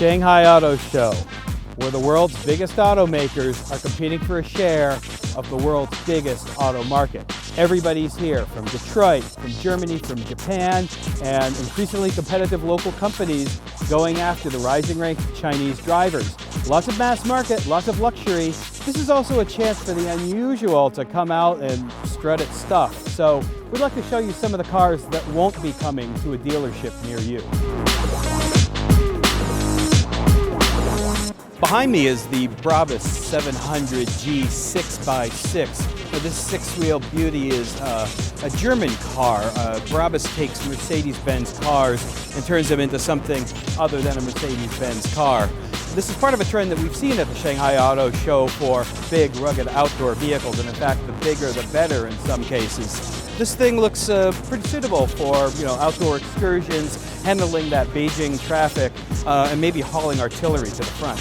Shanghai Auto Show, where the world's biggest automakers are competing for a share of the world's biggest auto market. Everybody's here, from Detroit, from Germany, from Japan, and increasingly competitive local companies going after the rising rank of Chinese drivers. Lots of mass market, lots of luxury. This is also a chance for the unusual to come out and strut its stuff. So we'd like to show you some of the cars that won't be coming to a dealership near you. Behind me is the Brabus 700G 6x6. Now, this six-wheel beauty is a German car. Brabus takes Mercedes-Benz cars and turns them into something other than a Mercedes-Benz car. This is part of a trend that we've seen at the Shanghai Auto Show for big, rugged outdoor vehicles, and in fact, the bigger the better in some cases. This thing looks pretty suitable for outdoor excursions, handling that Beijing traffic, and maybe hauling artillery to the front.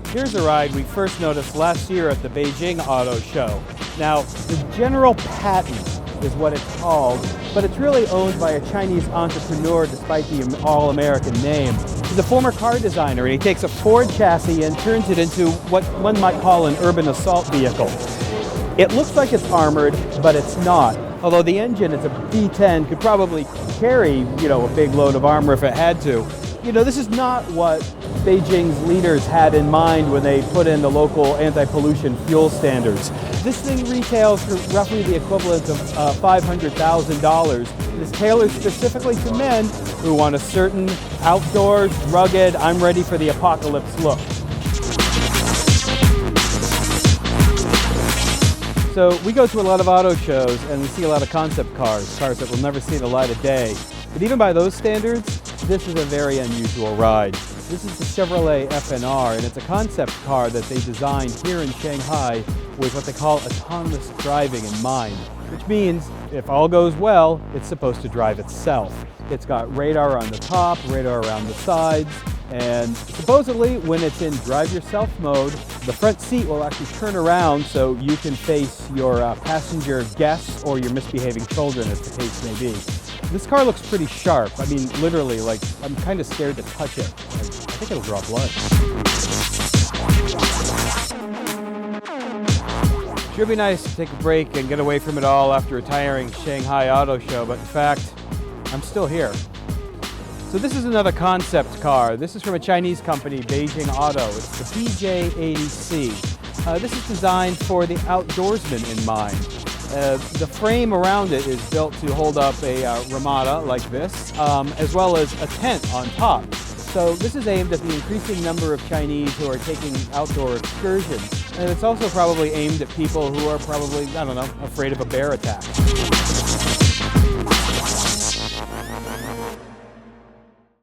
Here's a ride we first noticed last year at the Beijing Auto Show. Now, the general patent is what it's called, but it's really owned by a Chinese entrepreneur despite the all-American name. He's a former car designer, and he takes a Ford chassis and turns it into what one might call an urban assault vehicle. It looks like it's armored, but it's not. Although the engine, it's a V10, could probably carry, a big load of armor if it had to. This is not what Beijing's leaders had in mind when they put in the local anti-pollution fuel standards. This thing retails for roughly the equivalent of $500,000. It is tailored specifically to men who want a certain outdoors, rugged, I'm ready for the apocalypse look. So we go to a lot of auto shows and we see a lot of concept cars that will never see the light of day. But even by those standards, this is a very unusual ride. This is the Chevrolet FNR, and it's a concept car that they designed here in Shanghai with what they call autonomous driving in mind, which means if all goes well, it's supposed to drive itself. It's got radar on the top, radar around the sides, and supposedly when it's in drive yourself mode, the front seat will actually turn around so you can face your passenger guests or your misbehaving children, as the case may be. This car looks pretty sharp. I mean, literally, I'm kind of scared to touch it. I think it'll draw blood. Sure be nice to take a break and get away from it all after a tiring Shanghai Auto Show, but in fact, I'm still here. So this is another concept car. This is from a Chinese company, Beijing Auto. It's the BJ80C. This is designed for the outdoorsman in mind. The frame around it is built to hold up a Ramada like this, as well as a tent on top. So this is aimed at the increasing number of Chinese who are taking outdoor excursions. And it's also probably aimed at people who are probably, afraid of a bear attack.